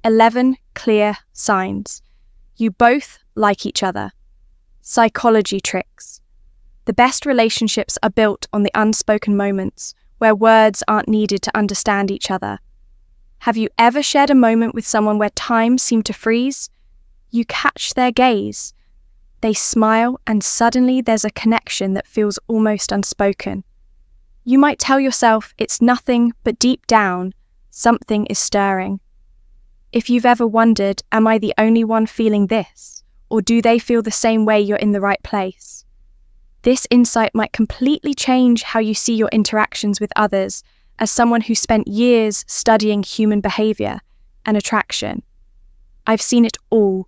11 clear signs. You both like each other. Psychology tricks. The best relationships are built on the unspoken moments where words aren't needed to understand each other. Have you ever shared a moment with someone where time seemed to freeze? You catch their gaze. They smile, and suddenly there's a connection that feels almost unspoken. You might tell yourself it's nothing, but deep down, something is stirring. If you've ever wondered, am I the only one feeling this? Or do they feel the same way? You're in the right place. This insight might completely change how you see your interactions with others as someone who spent years studying human behavior and attraction. I've seen it all.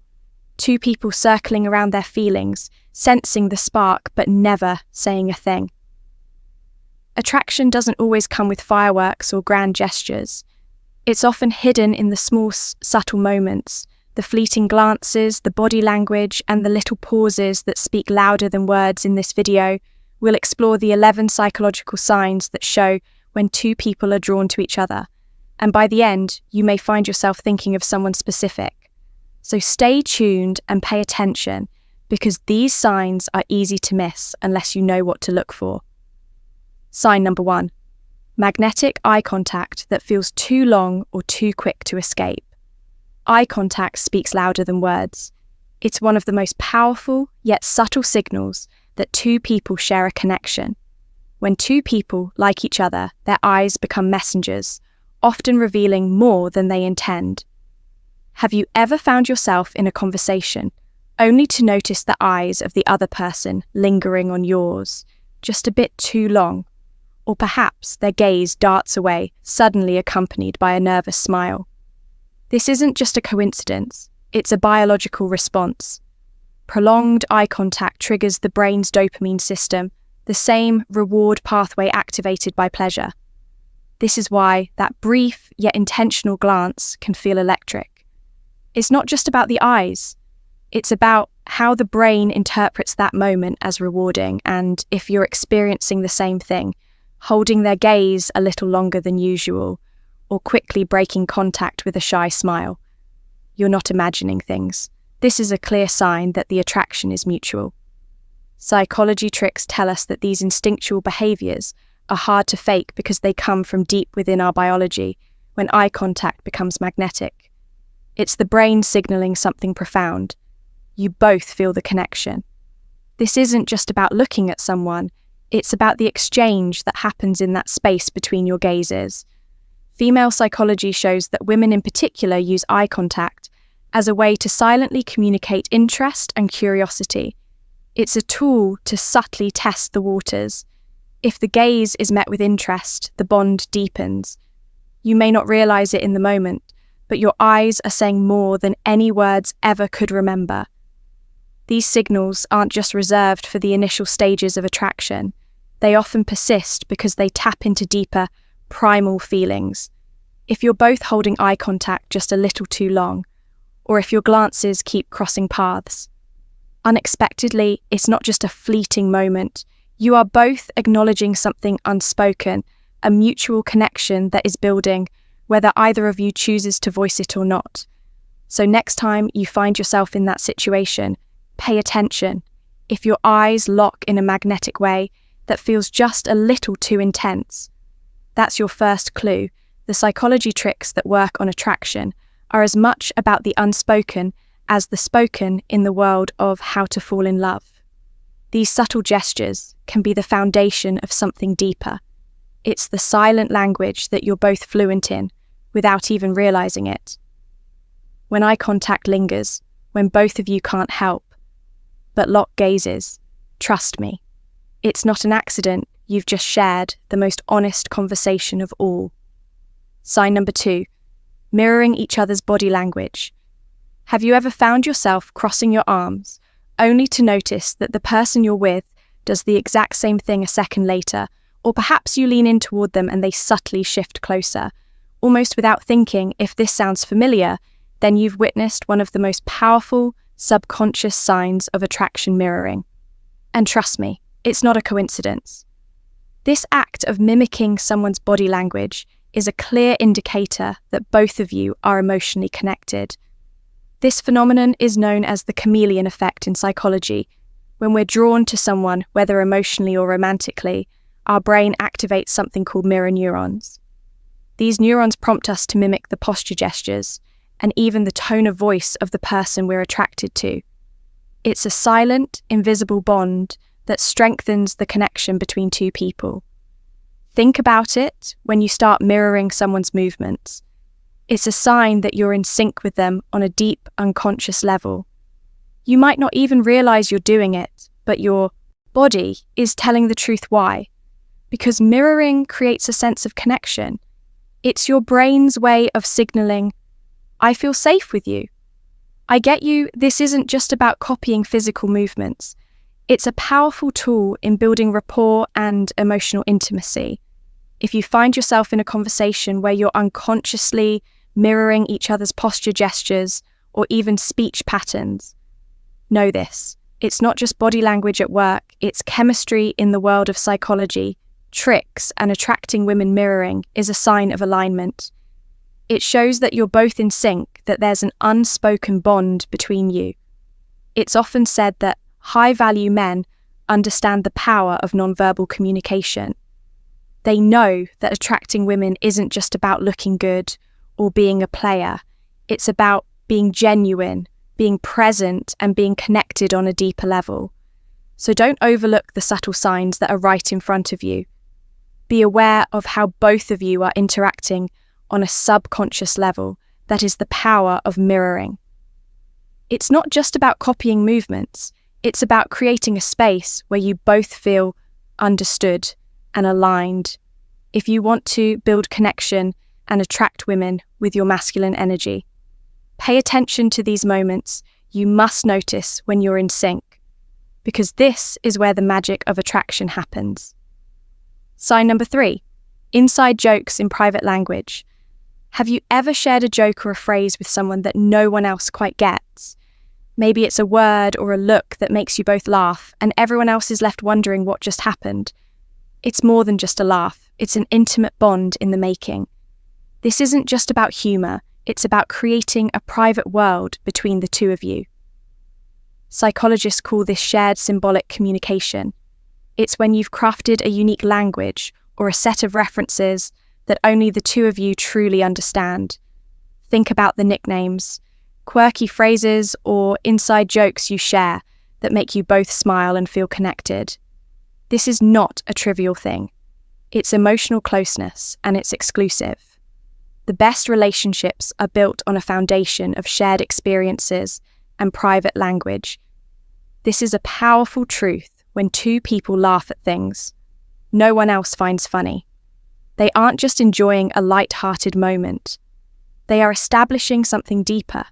Two people circling around their feelings, sensing the spark but never saying a thing. Attraction doesn't always come with fireworks or grand gestures. It's often hidden in the small, subtle moments, the fleeting glances, the body language, and the little pauses that speak louder than words. In this video, we'll explore the 11 psychological signs that show when two people are drawn to each other. And by the end, you may find yourself thinking of someone specific. So stay tuned and pay attention, because these signs are easy to miss unless you know what to look for. Sign number 1. Magnetic eye contact that feels too long or too quick to escape. Eye contact speaks louder than words. It's one of the most powerful yet subtle signals that two people share a connection. When two people like each other, their eyes become messengers, often revealing more than they intend. Have you ever found yourself in a conversation only to notice the eyes of the other person lingering on yours just a bit too long? Or perhaps their gaze darts away, suddenly accompanied by a nervous smile. This isn't just a coincidence, it's a biological response. Prolonged eye contact triggers the brain's dopamine system, the same reward pathway activated by pleasure. This is why that brief yet intentional glance can feel electric. It's not just about the eyes, it's about how the brain interprets that moment as rewarding, and if you're experiencing the same thing, holding their gaze a little longer than usual, or quickly breaking contact with a shy smile. You're not imagining things. This is a clear sign that the attraction is mutual. Psychology tricks tell us that these instinctual behaviors are hard to fake because they come from deep within our biology when eye contact becomes magnetic. It's the brain signaling something profound. You both feel the connection. This isn't just about looking at someone, it's about the exchange that happens in that space between your gazes. Female psychology shows that women in particular use eye contact as a way to silently communicate interest and curiosity. It's a tool to subtly test the waters. If the gaze is met with interest, the bond deepens. You may not realize it in the moment, but your eyes are saying more than any words ever could remember. These signals aren't just reserved for the initial stages of attraction. They often persist because they tap into deeper, primal feelings. If you're both holding eye contact just a little too long, or if your glances keep crossing paths, unexpectedly, it's not just a fleeting moment. You are both acknowledging something unspoken, a mutual connection that is building, whether either of you chooses to voice it or not. So next time you find yourself in that situation, pay attention. If your eyes lock in a magnetic way that feels just a little too intense, that's your first clue. The psychology tricks that work on attraction are as much about the unspoken as the spoken in the world of how to fall in love. These subtle gestures can be the foundation of something deeper. It's the silent language that you're both fluent in without even realizing it. When eye contact lingers, when both of you can't help but lock gazes, trust me, it's not an accident. You've just shared the most honest conversation of all. Sign number 2, mirroring each other's body language. Have you ever found yourself crossing your arms, only to notice that the person you're with does the exact same thing a second later, or perhaps you lean in toward them and they subtly shift closer? Almost without thinking, if this sounds familiar, then you've witnessed one of the most powerful, subconscious signs of attraction mirroring. And trust me, it's not a coincidence. This act of mimicking someone's body language is a clear indicator that both of you are emotionally connected. This phenomenon is known as the chameleon effect in psychology. When we're drawn to someone, whether emotionally or romantically, our brain activates something called mirror neurons. These neurons prompt us to mimic the posture gestures and even the tone of voice of the person we're attracted to. It's a silent, invisible bond that strengthens the connection between two people. Think about it when you start mirroring someone's movements. It's a sign that you're in sync with them on a deep, unconscious level. You might not even realize you're doing it, but your body is telling the truth why. Because mirroring creates a sense of connection. It's your brain's way of signaling, I feel safe with you. I get you, this isn't just about copying physical movements. It's a powerful tool in building rapport and emotional intimacy. If you find yourself in a conversation where you're unconsciously mirroring each other's posture gestures or even speech patterns, know this. It's not just body language at work, it's chemistry in the world of psychology. Tricks and attracting women mirroring is a sign of alignment. It shows that you're both in sync, that there's an unspoken bond between you. It's often said that high-value men understand the power of nonverbal communication. They know that attracting women isn't just about looking good or being a player. It's about being genuine, being present, and being connected on a deeper level. So don't overlook the subtle signs that are right in front of you. Be aware of how both of you are interacting on a subconscious level. That is the power of mirroring. It's not just about copying movements. It's about creating a space where you both feel understood and aligned. If you want to build connection and attract women with your masculine energy, pay attention to these moments. You must notice when you're in sync, because this is where the magic of attraction happens. Sign number 3, inside jokes in private language. Have you ever shared a joke or a phrase with someone that no one else quite gets? Maybe it's a word or a look that makes you both laugh, and everyone else is left wondering what just happened. It's more than just a laugh. It's an intimate bond in the making. This isn't just about humor. It's about creating a private world between the two of you. Psychologists call this shared symbolic communication. It's when you've crafted a unique language or a set of references that only the two of you truly understand. Think about the nicknames, quirky phrases, or inside jokes you share that make you both smile and feel connected. This is not a trivial thing. It's emotional closeness, and it's exclusive. The best relationships are built on a foundation of shared experiences and private language. This is a powerful truth when two people laugh at things no one else finds funny. They aren't just enjoying a light-hearted moment. They are establishing something deeper.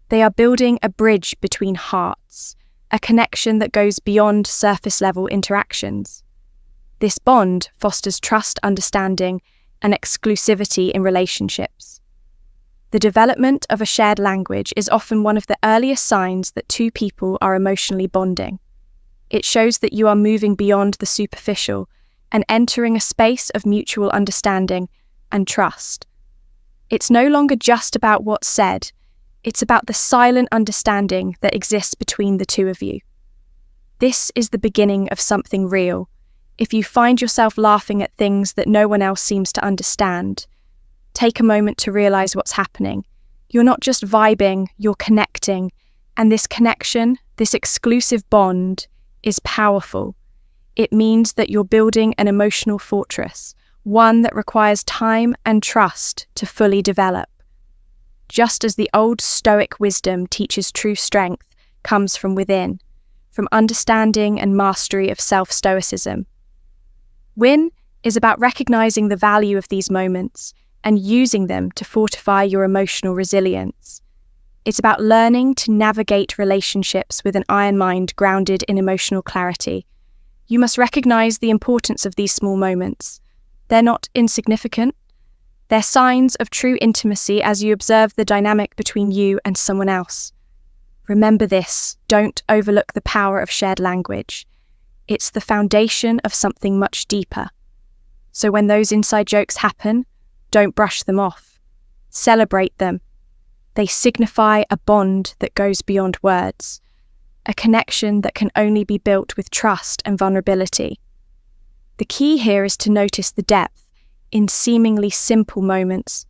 They are building a bridge between hearts, a connection that goes beyond surface-level interactions. This bond fosters trust, understanding, and exclusivity in relationships. The development of a shared language is often one of the earliest signs that two people are emotionally bonding. It shows that you are moving beyond the superficial and entering a space of mutual understanding and trust. It's no longer just about what's said, it's about the silent understanding that exists between the two of you. This is the beginning of something real. If you find yourself laughing at things that no one else seems to understand, take a moment to realize what's happening. You're not just vibing, you're connecting, and this connection, this exclusive bond, is powerful. It means that you're building an emotional fortress, one that requires time and trust to fully develop. Just as the old Stoic wisdom teaches true strength comes from within, from understanding and mastery of self-stoicism. Win is about recognizing the value of these moments and using them to fortify your emotional resilience. It's about learning to navigate relationships with an iron mind grounded in emotional clarity. You must recognize the importance of these small moments. They're not insignificant. They're signs of true intimacy as you observe the dynamic between you and someone else. Remember this, don't overlook the power of shared language. It's the foundation of something much deeper. So when those inside jokes happen, Don't brush them off. Celebrate them. They signify a bond that goes beyond words, a connection that can only be built with trust and vulnerability. The key here is to notice the depth in seemingly simple moments.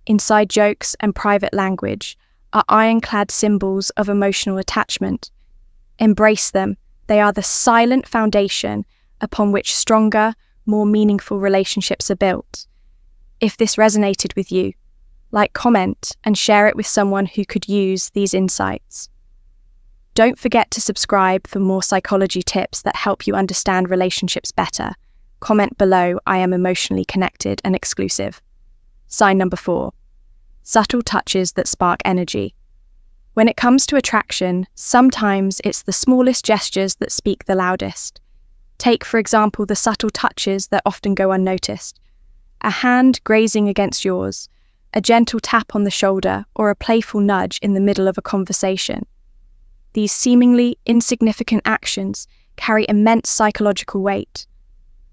Inside jokes and private language are ironclad symbols of emotional attachment. Embrace them. They are the silent foundation upon which stronger, more meaningful relationships are built. If this resonated with you, like, comment, and share it with someone who could use these insights. Don't forget to subscribe for more psychology tips that help you understand relationships better. Comment below, I am emotionally connected and exclusive. Sign number 4. Subtle touches that spark energy. When it comes to attraction, sometimes it's the smallest gestures that speak the loudest. Take, for example, the subtle touches that often go unnoticed. A hand grazing against yours, a gentle tap on the shoulder, or a playful nudge in the middle of a conversation. These seemingly insignificant actions carry immense psychological weight.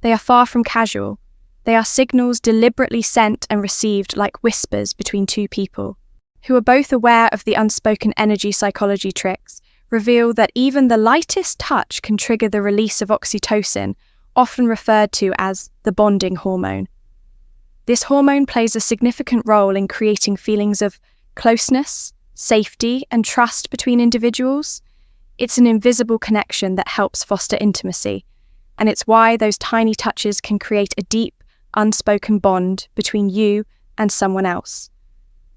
They are far from casual. They are signals deliberately sent and received like whispers between two people, who are both aware of the unspoken energy psychology tricks, reveal that even the lightest touch can trigger the release of oxytocin, often referred to as the bonding hormone. This hormone plays a significant role in creating feelings of closeness, safety, and trust between individuals. It's an invisible connection that helps foster intimacy, and it's why those tiny touches can create a deep, unspoken bond between you and someone else.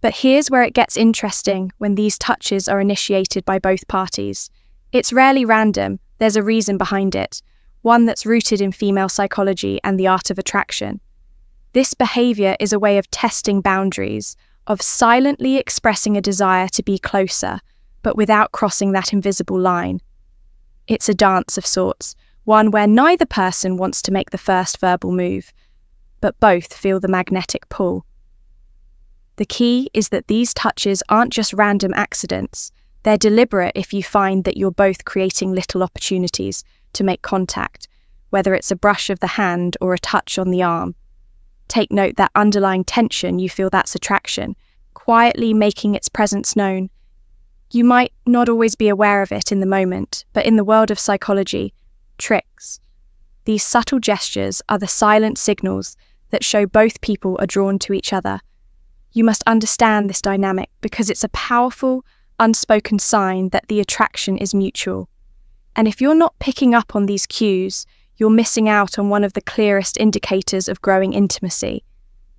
But here's where it gets interesting when these touches are initiated by both parties. It's rarely random, there's a reason behind it, one that's rooted in female psychology and the art of attraction. This behavior is a way of testing boundaries, of silently expressing a desire to be closer, but without crossing that invisible line. It's a dance of sorts, one where neither person wants to make the first verbal move, but both feel the magnetic pull. The key is that these touches aren't just random accidents, they're deliberate if you find that you're both creating little opportunities to make contact, whether it's a brush of the hand or a touch on the arm. Take note that underlying tension, you feel that's attraction, quietly making its presence known. You might not always be aware of it in the moment, but in the world of psychology, tricks, these subtle gestures are the silent signals that show both people are drawn to each other. You must understand this dynamic because it's a powerful, unspoken sign that the attraction is mutual. And if you're not picking up on these cues, you're missing out on one of the clearest indicators of growing intimacy.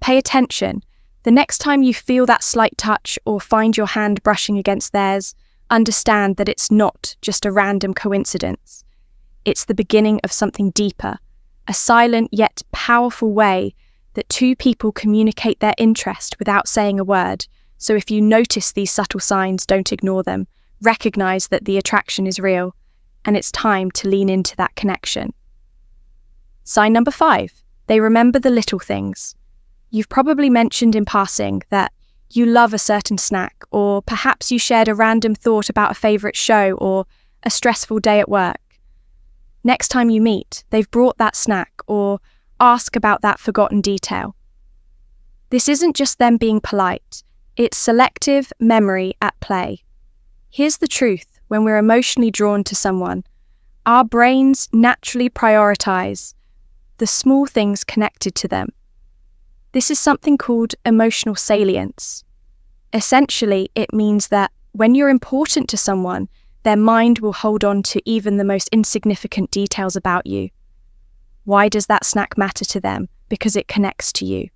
Pay attention. The next time you feel that slight touch or find your hand brushing against theirs, understand that it's not just a random coincidence. It's the beginning of something deeper, a silent yet powerful way that two people communicate their interest without saying a word. So if you notice these subtle signs, don't ignore them. Recognize that the attraction is real, and it's time to lean into that connection. Sign number 5, they remember the little things. You've probably mentioned in passing that you love a certain snack, or perhaps you shared a random thought about a favourite show or a stressful day at work. Next time you meet, they've brought that snack or ask about that forgotten detail. This isn't just them being polite, it's selective memory at play. Here's the truth, when we're emotionally drawn to someone, our brains naturally prioritise the small things connected to them. This is something called emotional salience. Essentially, it means that when you're important to someone, their mind will hold on to even the most insignificant details about you. Why does that snack matter to them? Because it connects to you.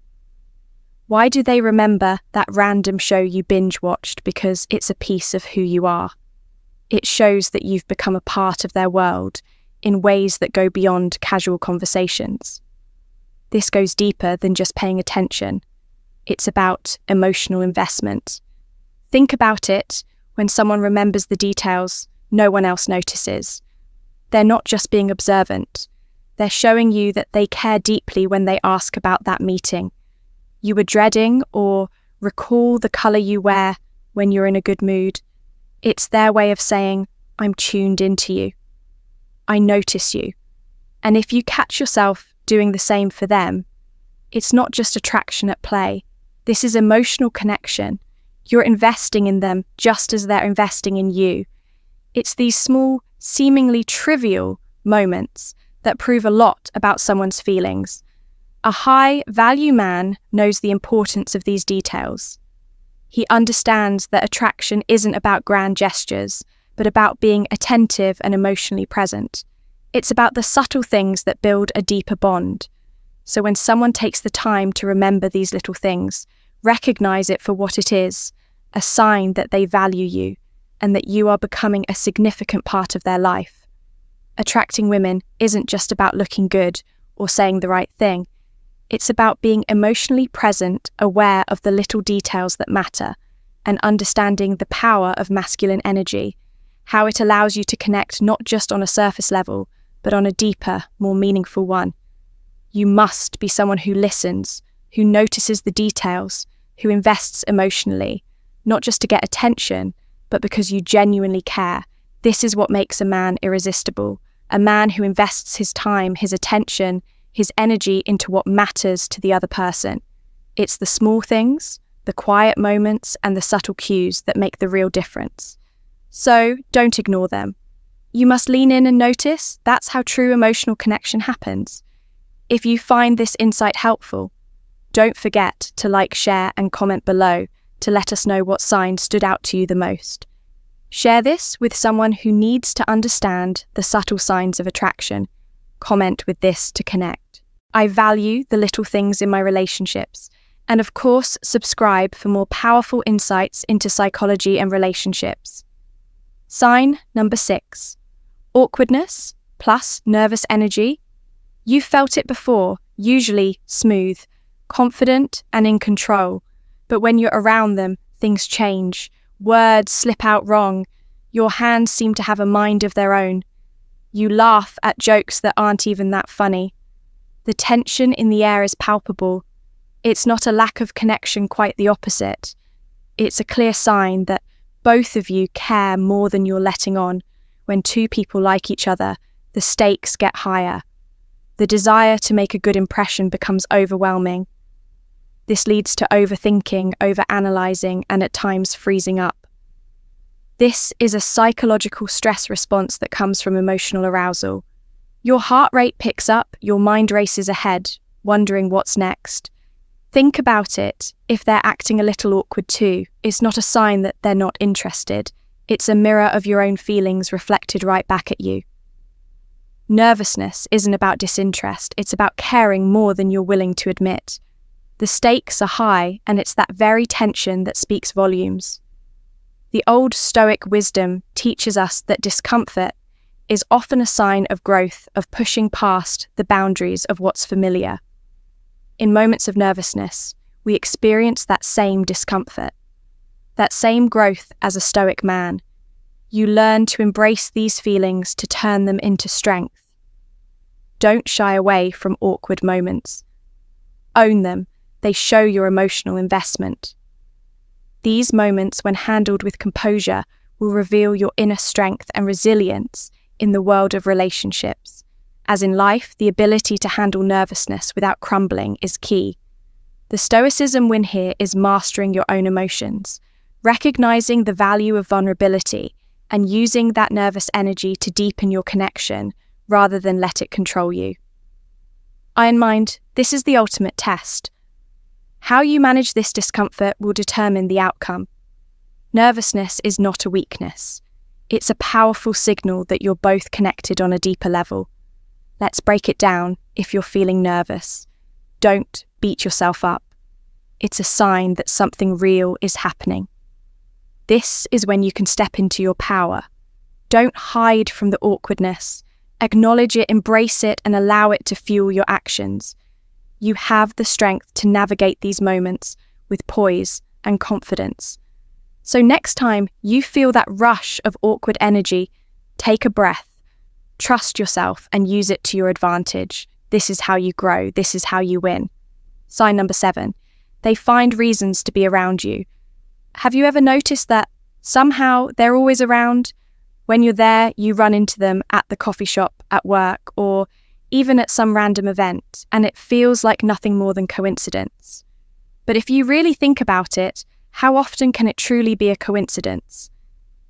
Why do they remember that random show you binge watched? Because it's a piece of who you are. It shows that you've become a part of their world in ways that go beyond casual conversations. This goes deeper than just paying attention. It's about emotional investment. Think about it when someone remembers the details no one else notices. They're not just being observant. They're showing you that they care deeply when they ask about that meeting you were dreading or recall the colour you wear when you're in a good mood. It's their way of saying, I'm tuned into you. I notice you. And if you catch yourself doing the same for them, It's not just attraction at play. This is emotional connection. You're investing in them just as they're investing in you. It's these small, seemingly trivial moments that prove a lot about someone's feelings. A high-value man knows the importance of these details. He understands that attraction isn't about grand gestures, but about being attentive and emotionally present. It's about the subtle things that build a deeper bond. So when someone takes the time to remember these little things, recognize it for what it is, a sign that they value you and that you are becoming a significant part of their life. Attracting women isn't just about looking good or saying the right thing. It's about being emotionally present, aware of the little details that matter, and understanding the power of masculine energy, how it allows you to connect not just on a surface level, but on a deeper, more meaningful one. You must be someone who listens, who notices the details, who invests emotionally, not just to get attention, but because you genuinely care. This is what makes a man irresistible, a man who invests his time, his attention, his energy into what matters to the other person. It's the small things, the quiet moments, and the subtle cues that make the real difference. So don't ignore them. You must lean in and notice. That's how true emotional connection happens. If you find this insight helpful, don't forget to like, share, and comment below to let us know what sign stood out to you the most. Share this with someone who needs to understand the subtle signs of attraction. Comment with this to connect. I value the little things in my relationships. And of course, subscribe for more powerful insights into psychology and relationships. Sign number 6. Awkwardness plus nervous energy. You've felt it before, usually smooth, confident and in control. But when you're around them, things change. Words slip out wrong. Your hands seem to have a mind of their own. You laugh at jokes that aren't even that funny. The tension in the air is palpable. It's not a lack of connection, quite the opposite. It's a clear sign that both of you care more than you're letting on. When two people like each other, the stakes get higher. The desire to make a good impression becomes overwhelming. This leads to overthinking, overanalyzing, and at times freezing up. This is a psychological stress response that comes from emotional arousal. Your heart rate picks up, your mind races ahead, wondering what's next. Think about it. If they're acting a little awkward too, it's not a sign that they're not interested. It's a mirror of your own feelings reflected right back at you. Nervousness isn't about disinterest, it's about caring more than you're willing to admit. The stakes are high, and it's that very tension that speaks volumes. The old Stoic wisdom teaches us that discomfort is often a sign of growth, of pushing past the boundaries of what's familiar. In moments of nervousness, we experience that same discomfort, that same growth as a Stoic man. You learn to embrace these feelings, to turn them into strength. Don't shy away from awkward moments. Own them. They show your emotional investment. These moments, when handled with composure, will reveal your inner strength and resilience in the world of relationships. As in life, the ability to handle nervousness without crumbling is key. The Stoicism win here is mastering your own emotions, recognizing the value of vulnerability, and using that nervous energy to deepen your connection rather than let it control you. Iron Mind, this is the ultimate test. How you manage this discomfort will determine the outcome. Nervousness is not a weakness. It's a powerful signal that you're both connected on a deeper level. Let's break it down. If you're feeling nervous, don't beat yourself up. It's a sign that something real is happening. This is when you can step into your power. Don't hide from the awkwardness. Acknowledge it, embrace it, and allow it to fuel your actions. You have the strength to navigate these moments with poise and confidence. So next time you feel that rush of awkward energy, take a breath, trust yourself, and use it to your advantage. This is how you grow. This is how you win. Sign number 7. They find reasons to be around you. Have you ever noticed that somehow they're always around? When you're there, you run into them at the coffee shop, at work, or even at some random event, and it feels like nothing more than coincidence. But if you really think about it, how often can it truly be a coincidence?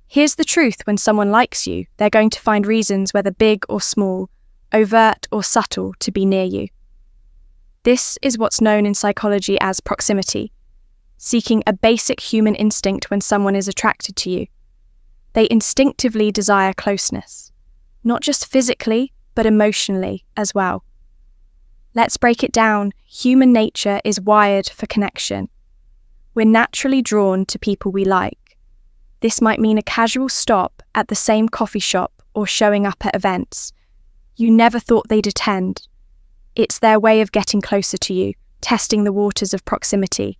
Here's the truth: when someone likes you, they're going to find reasons, whether big or small, overt or subtle, to be near you. This is what's known in psychology as proximity, seeking a basic human instinct when someone is attracted to you. They instinctively desire closeness, not just physically, but emotionally as well. Let's break it down. Human nature is wired for connection. We're naturally drawn to people we like. This might mean a casual stop at the same coffee shop or showing up at events you never thought they'd attend. It's their way of getting closer to you, testing the waters of proximity.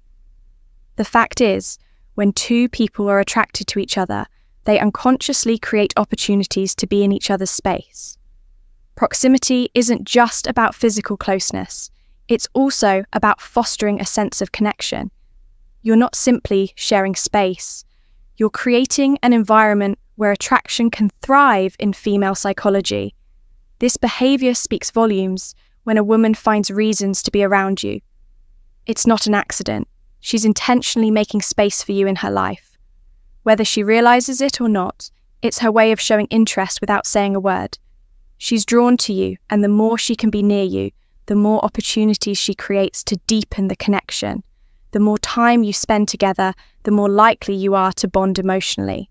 The fact is, when two people are attracted to each other, they unconsciously create opportunities to be in each other's space. Proximity isn't just about physical closeness, it's also about fostering a sense of connection. You're not simply sharing space, you're creating an environment where attraction can thrive. In female psychology, this behavior speaks volumes. When a woman finds reasons to be around you, it's not an accident. She's intentionally making space for you in her life. Whether she realizes it or not, it's her way of showing interest without saying a word. She's drawn to you, and the more she can be near you, the more opportunities she creates to deepen the connection. The more time you spend together, the more likely you are to bond emotionally.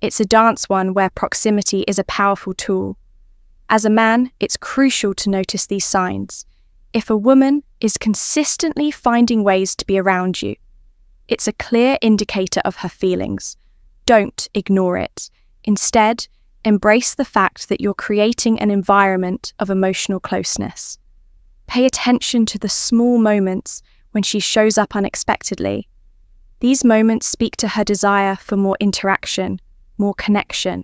It's a dance one where proximity is a powerful tool. As a man, it's crucial to notice these signs. If a woman is consistently finding ways to be around you, it's a clear indicator of her feelings. Don't ignore it. Instead, embrace the fact that you're creating an environment of emotional closeness. Pay attention to the small moments when she shows up unexpectedly. These moments speak to her desire for more interaction, more connection.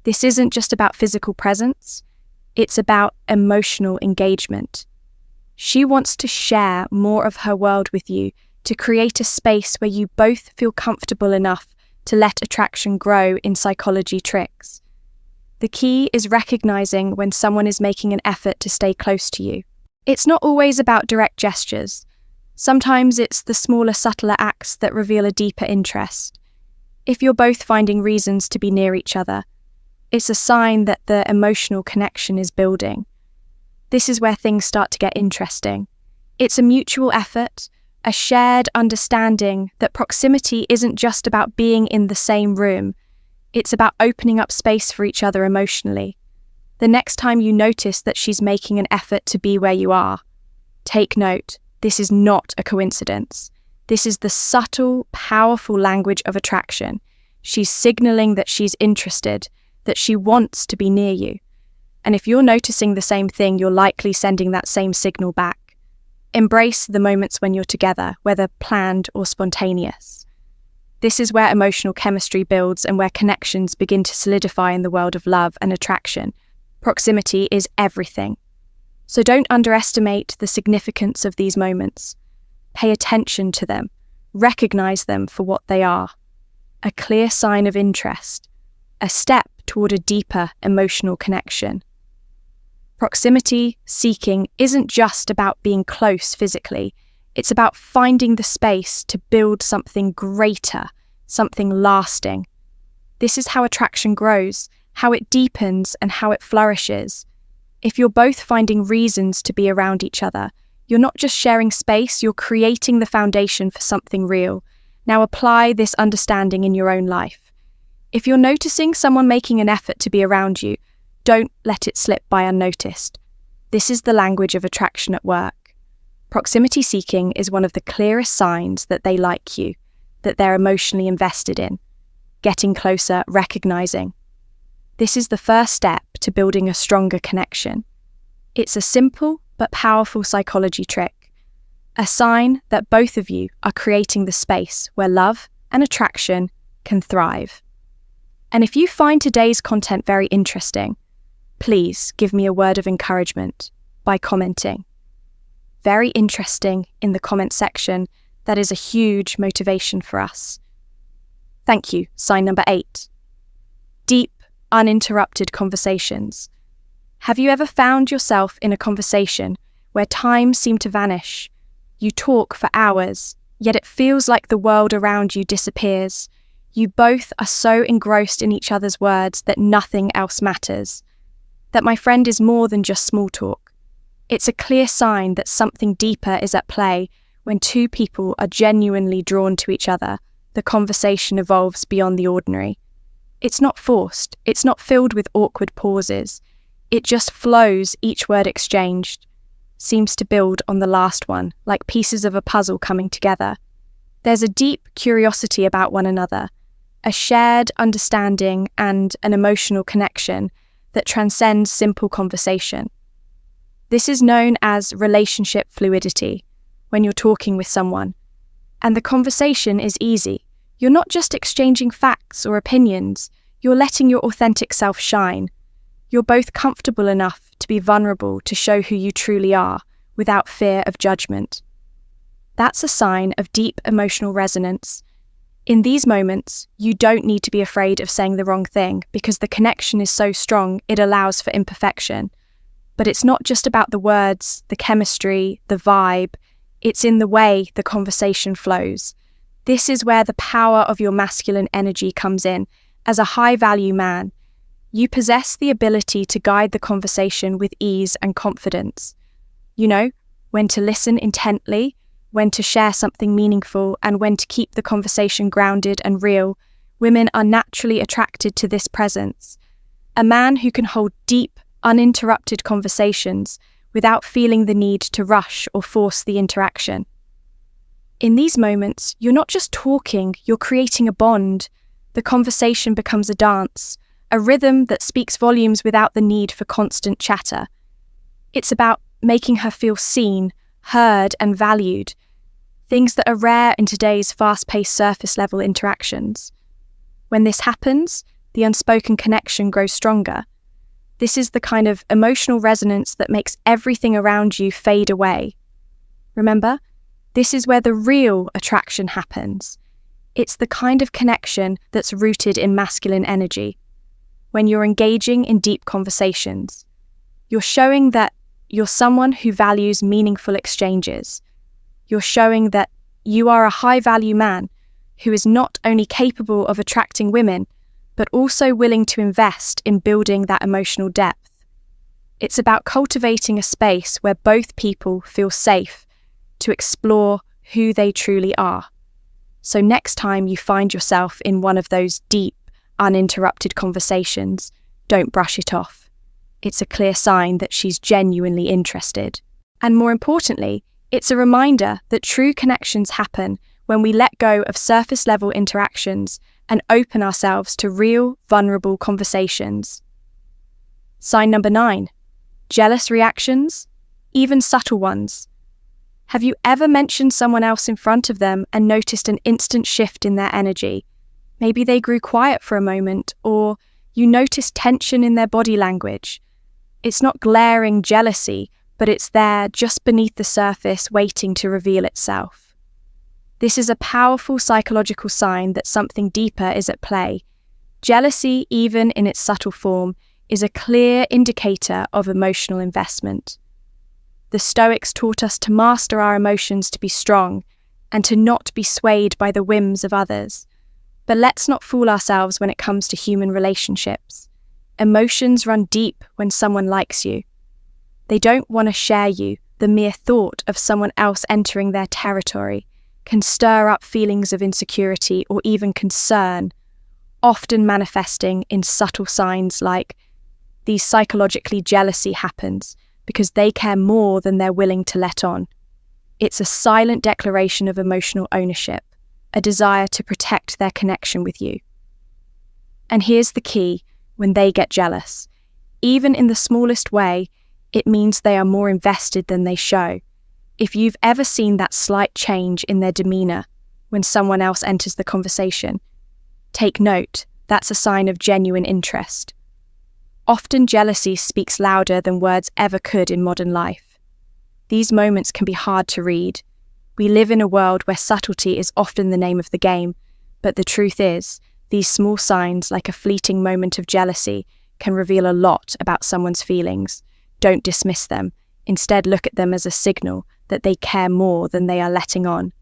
This isn't just about physical presence, it's about emotional engagement. She wants to share more of her world with you, to create a space where you both feel comfortable enough to let attraction grow. In psychology tricks, the key is recognizing when someone is making an effort to stay close to you. It's not always about direct gestures. Sometimes it's the smaller, subtler acts that reveal a deeper interest. If you're both finding reasons to be near each other, it's a sign that the emotional connection is building. This is where things start to get interesting. It's a mutual effort, a shared understanding that proximity isn't just about being in the same room. It's about opening up space for each other emotionally. The next time you notice that she's making an effort to be where you are, take note. This is not a coincidence. This is the subtle, powerful language of attraction. She's signaling that she's interested, that she wants to be near you. And if you're noticing the same thing, you're likely sending that same signal back. Embrace the moments when you're together, whether planned or spontaneous. This is where emotional chemistry builds and where connections begin to solidify in the world of love and attraction. Proximity is everything. So don't underestimate the significance of these moments. Pay attention to them. Recognize them for what they are. A clear sign of interest. A step toward a deeper emotional connection. Proximity seeking isn't just about being close physically. It's about finding the space to build something greater, something lasting. This is how attraction grows, how it deepens, and how it flourishes. If you're both finding reasons to be around each other, you're not just sharing space, you're creating the foundation for something real. Now apply this understanding in your own life. If you're noticing someone making an effort to be around you, don't let it slip by unnoticed. This is the language of attraction at work. Proximity seeking is one of the clearest signs that they like you, that they're emotionally invested in. Getting closer, recognizing. This is the first step to building a stronger connection. It's a simple but powerful psychology trick, a sign that both of you are creating the space where love and attraction can thrive. And if you find today's content very interesting, please give me a word of encouragement by commenting. Very interesting in the comment section. That is a huge motivation for us. Thank you. Sign number 8. Deep, uninterrupted conversations. Have you ever found yourself in a conversation where time seemed to vanish? You talk for hours, yet it feels like the world around you disappears. You both are so engrossed in each other's words that nothing else matters. That, my friend, is more than just small talk. It's a clear sign that something deeper is at play. When two people are genuinely drawn to each other, the conversation evolves beyond the ordinary. It's not forced, it's not filled with awkward pauses. It just flows, each word exchanged seems to build on the last one, like pieces of a puzzle coming together. There's a deep curiosity about one another, a shared understanding and an emotional connection that transcends simple conversation. This is known as relationship fluidity when you're talking with someone, and the conversation is easy. You're not just exchanging facts or opinions, you're letting your authentic self shine. You're both comfortable enough to be vulnerable to show who you truly are without fear of judgment. That's a sign of deep emotional resonance. In these moments, you don't need to be afraid of saying the wrong thing because the connection is so strong it allows for imperfection. But it's not just about the words, the chemistry, the vibe. It's in the way the conversation flows. This is where the power of your masculine energy comes in. As a high-value man, you possess the ability to guide the conversation with ease and confidence. You know, when to listen intently, when to share something meaningful, and when to keep the conversation grounded and real. Women are naturally attracted to this presence. A man who can hold deep, uninterrupted conversations without feeling the need to rush or force the interaction. In these moments, you're not just talking, you're creating a bond. The conversation becomes a dance, a rhythm that speaks volumes without the need for constant chatter. It's about making her feel seen, heard, and valued, things that are rare in today's fast-paced surface-level interactions. When this happens, the unspoken connection grows stronger. This is the kind of emotional resonance that makes everything around you fade away. Remember, this is where the real attraction happens. It's the kind of connection that's rooted in masculine energy. When you're engaging in deep conversations, you're showing that you're someone who values meaningful exchanges. You're showing that you are a high-value man who is not only capable of attracting women, but also willing to invest in building that emotional depth. It's about cultivating a space where both people feel safe to explore who they truly are. So next time you find yourself in one of those deep, uninterrupted conversations, don't brush it off. It's a clear sign that she's genuinely interested. And more importantly, it's a reminder that true connections happen when we let go of surface-level interactions and open ourselves to real, vulnerable conversations. Sign number 9. Jealous reactions, even subtle ones. Have you ever mentioned someone else in front of them and noticed an instant shift in their energy? Maybe they grew quiet for a moment, or you noticed tension in their body language. It's not glaring jealousy, but it's there just beneath the surface waiting to reveal itself. This is a powerful psychological sign that something deeper is at play. Jealousy, even in its subtle form, is a clear indicator of emotional investment. The Stoics taught us to master our emotions, to be strong, and to not be swayed by the whims of others. But let's not fool ourselves when it comes to human relationships. Emotions run deep when someone likes you. They don't want to share you. The mere thought of someone else entering their territory can stir up feelings of insecurity or even concern, often manifesting in subtle signs like these. Psychologically, jealousy happens because they care more than they're willing to let on. It's a silent declaration of emotional ownership, a desire to protect their connection with you. And here's the key: when they get jealous, even in the smallest way, it means they are more invested than they show. If you've ever seen that slight change in their demeanor when someone else enters the conversation, take note. That's a sign of genuine interest. Often jealousy speaks louder than words ever could in modern life. These moments can be hard to read. We live in a world where subtlety is often the name of the game, but the truth is, these small signs, like a fleeting moment of jealousy, can reveal a lot about someone's feelings. Don't dismiss them. Instead, look at them as a signal that they care more than they are letting on.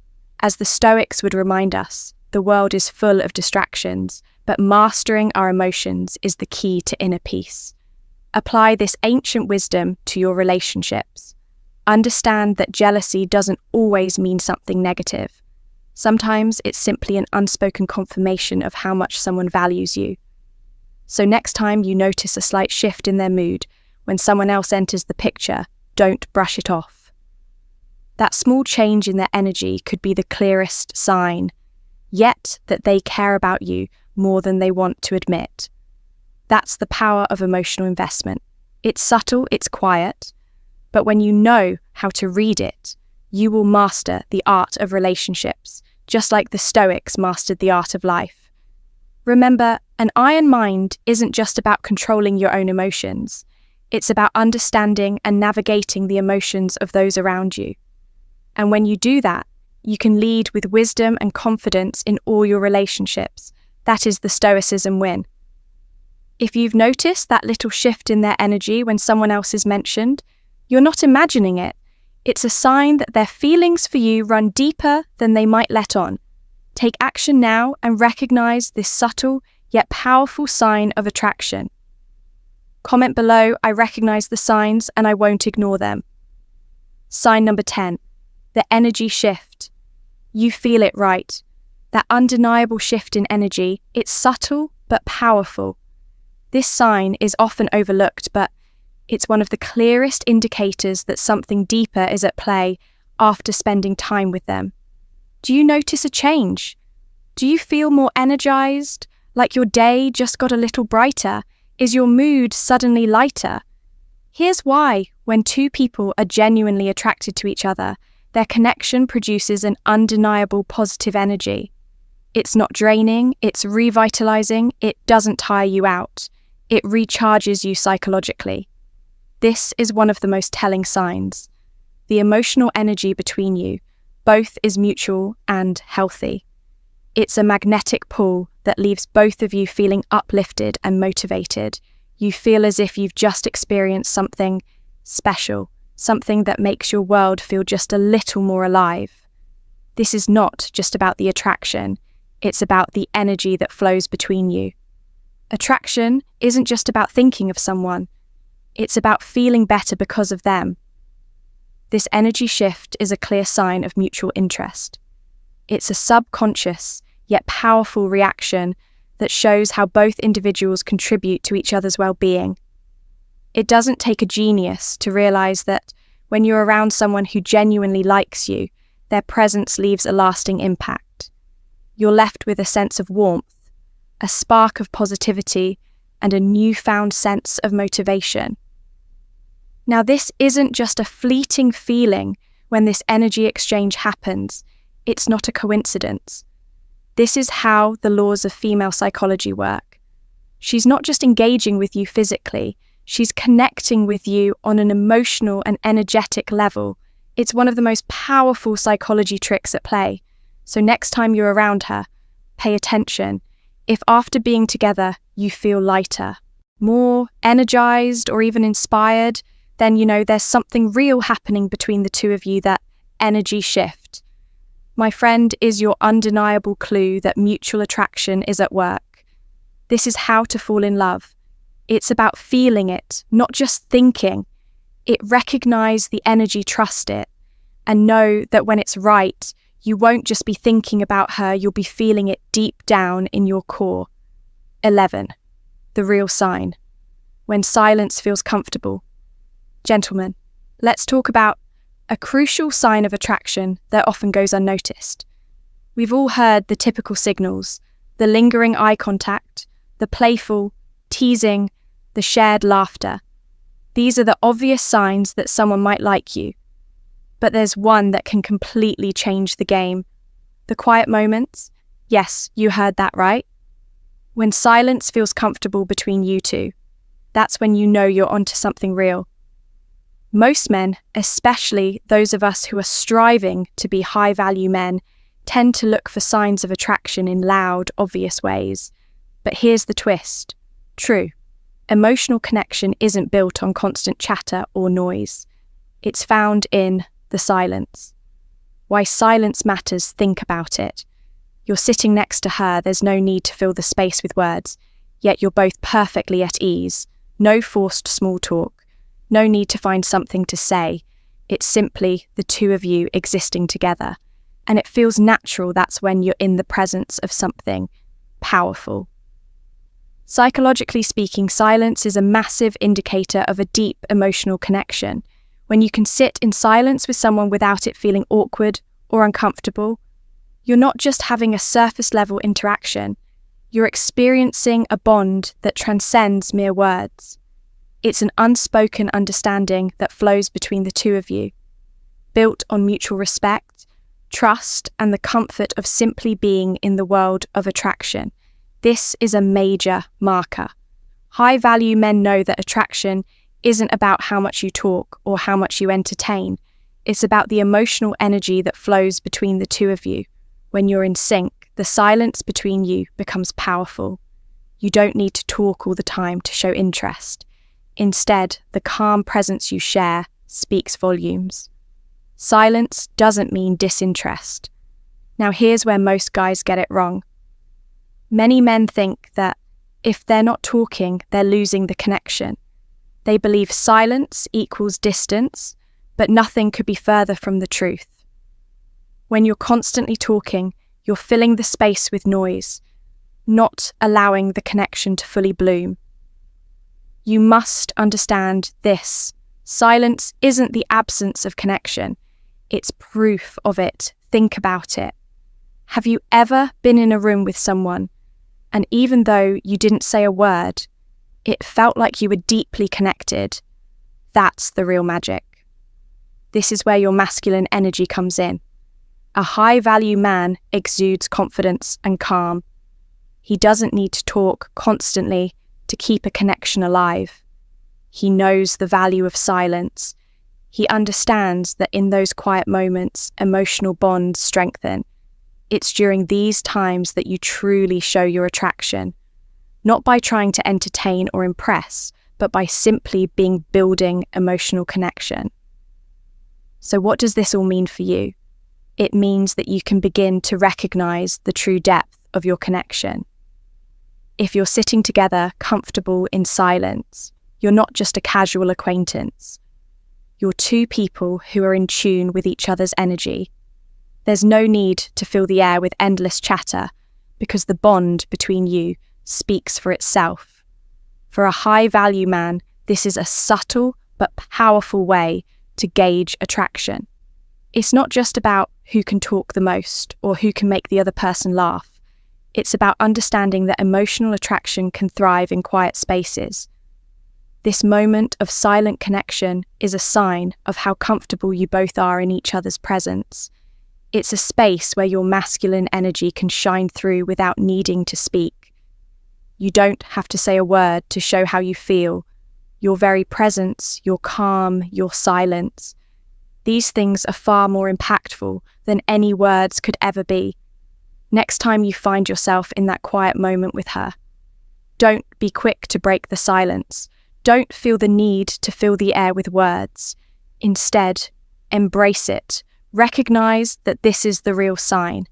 As the Stoics would remind us, the world is full of distractions, but mastering our emotions is the key to inner peace. Apply this ancient wisdom to your relationships. Understand that jealousy doesn't always mean something negative. Sometimes it's simply an unspoken confirmation of how much someone values you. So next time you notice a slight shift in their mood when someone else enters the picture, don't brush it off. That small change in their energy could be the clearest sign, yet that they care about you more than they want to admit. That's the power of emotional investment. It's subtle, it's quiet, but when you know how to read it, you will master the art of relationships, just like the Stoics mastered the art of life. Remember, an iron mind isn't just about controlling your own emotions. It's about understanding and navigating the emotions of those around you. And when you do that, you can lead with wisdom and confidence in all your relationships. That is the Stoicism win. If you've noticed that little shift in their energy when someone else is mentioned, you're not imagining it. It's a sign that their feelings for you run deeper than they might let on. Take action now and recognize this subtle yet powerful sign of attraction. Comment below, I recognize the signs and I won't ignore them. Sign number 10, the energy shift. You feel it, right? That undeniable shift in energy, it's subtle but powerful. This sign is often overlooked, but it's one of the clearest indicators that something deeper is at play after spending time with them. Do you notice a change? Do you feel more energized, like your day just got a little brighter? Is your mood suddenly lighter? Here's why: when two people are genuinely attracted to each other, their connection produces an undeniable positive energy. It's not draining, it's revitalizing, it doesn't tire you out. It recharges you psychologically. This is one of the most telling signs. The emotional energy between you, both is mutual and healthy. It's a magnetic pull that leaves both of you feeling uplifted and motivated. You feel as if you've just experienced something special, something that makes your world feel just a little more alive. This is not just about the attraction, it's about the energy that flows between you. Attraction isn't just about thinking of someone, it's about feeling better because of them. This energy shift is a clear sign of mutual interest. It's a subconscious yet powerful reaction that shows how both individuals contribute to each other's well-being. It doesn't take a genius to realize that when you're around someone who genuinely likes you, their presence leaves a lasting impact. You're left with a sense of warmth, a spark of positivity, and a newfound sense of motivation. Now, this isn't just a fleeting feeling when this energy exchange happens. It's not a coincidence. This is how the laws of female psychology work. She's not just engaging with you physically, she's connecting with you on an emotional and energetic level. It's one of the most powerful psychology tricks at play. So next time you're around her, pay attention. If after being together you feel lighter, more energized, or even inspired, then you know there's something real happening between the two of you, that energy shift. My friend, is your undeniable clue that mutual attraction is at work. This is how to fall in love. It's about feeling it, not just thinking. Recognize the energy, trust it, and know that when it's right, you won't just be thinking about her, you'll be feeling it deep down in your core. 11. The real sign. When silence feels comfortable. Gentlemen, let's talk about a crucial sign of attraction that often goes unnoticed. We've all heard the typical signals: the lingering eye contact, the playful, teasing, the shared laughter. These are the obvious signs that someone might like you. But there's one that can completely change the game. The quiet moments. Yes, you heard that right. When silence feels comfortable between you two, that's when you know you're onto something real. Most men, especially those of us who are striving to be high-value men, tend to look for signs of attraction in loud, obvious ways. But here's the twist. True. Emotional connection isn't built on constant chatter or noise. It's found in the silence. Why silence matters, think about it. You're sitting next to her, there's no need to fill the space with words, yet you're both perfectly at ease. No forced small talk. No need to find something to say. It's simply the two of you existing together. And it feels natural. That's when you're in the presence of something powerful. Psychologically speaking, silence is a massive indicator of a deep emotional connection. When you can sit in silence with someone without it feeling awkward or uncomfortable, you're not just having a surface-level interaction, you're experiencing a bond that transcends mere words. It's an unspoken understanding that flows between the two of you, built on mutual respect, trust, and the comfort of simply being in the world of attraction. This is a major marker. High-value men know that attraction isn't about how much you talk or how much you entertain. It's about the emotional energy that flows between the two of you. When you're in sync, the silence between you becomes powerful. You don't need to talk all the time to show interest. Instead, the calm presence you share speaks volumes. Silence doesn't mean disinterest. Now here's where most guys get it wrong. Many men think that if they're not talking, they're losing the connection. They believe silence equals distance, but nothing could be further from the truth. When you're constantly talking, you're filling the space with noise, not allowing the connection to fully bloom. You must understand this. Silence isn't the absence of connection. It's proof of it. Think about it. Have you ever been in a room with someone, and even though you didn't say a word, it felt like you were deeply connected? That's the real magic. This is where your masculine energy comes in. A high-value man exudes confidence and calm. He doesn't need to talk constantly to keep a connection alive. He knows the value of silence. He understands that in those quiet moments, emotional bonds strengthen. It's during these times that you truly show your attraction, not by trying to entertain or impress, but by simply building emotional connection. So what does this all mean for you? It means that you can begin to recognize the true depth of your connection. If you're sitting together, comfortable in silence, you're not just a casual acquaintance. You're two people who are in tune with each other's energy. There's no need to fill the air with endless chatter because the bond between you speaks for itself. For a high-value man, this is a subtle but powerful way to gauge attraction. It's not just about who can talk the most or who can make the other person laugh. It's about understanding that emotional attraction can thrive in quiet spaces. This moment of silent connection is a sign of how comfortable you both are in each other's presence. It's a space where your masculine energy can shine through without needing to speak. You don't have to say a word to show how you feel. Your very presence, your calm, your silence. These things are far more impactful than any words could ever be. Next time you find yourself in that quiet moment with her, don't be quick to break the silence. Don't feel the need to fill the air with words. Instead, embrace it. Recognize that this is the real sign.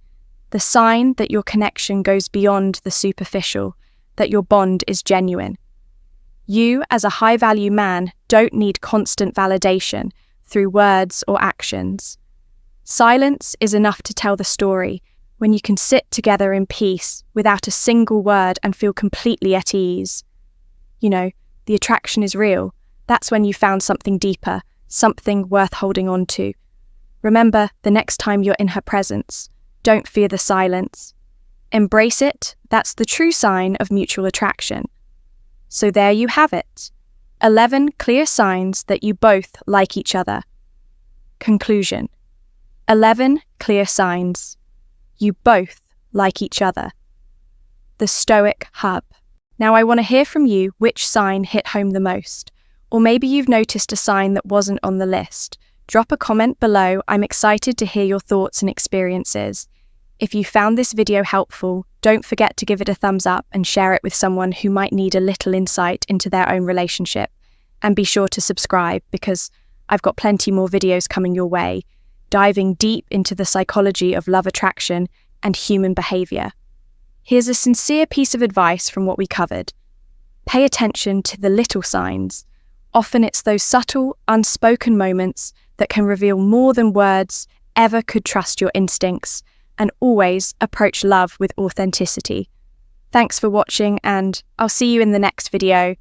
The sign that your connection goes beyond the superficial, that your bond is genuine. You, as a high-value man, don't need constant validation through words or actions. Silence is enough to tell the story when you can sit together in peace without a single word and feel completely at ease. You know, the attraction is real. That's when you found something deeper, something worth holding on to. Remember, the next time you're in her presence, don't fear the silence. Embrace it. That's the true sign of mutual attraction. So there you have it. 11 clear signs that you both like each other. Conclusion. 11 clear signs. You both like each other. The Stoic Hub. Now I want to hear from you which sign hit home the most. Or maybe you've noticed a sign that wasn't on the list. Drop a comment below. I'm excited to hear your thoughts and experiences. If you found this video helpful, don't forget to give it a thumbs up and share it with someone who might need a little insight into their own relationship. And be sure to subscribe because I've got plenty more videos coming your way, diving deep into the psychology of love attraction and human behavior. Here's a sincere piece of advice from what we covered. Pay attention to the little signs. Often it's those subtle, unspoken moments that can reveal more than words ever could. Trust your instincts and always approach love with authenticity. Thanks for watching, and I'll see you in the next video.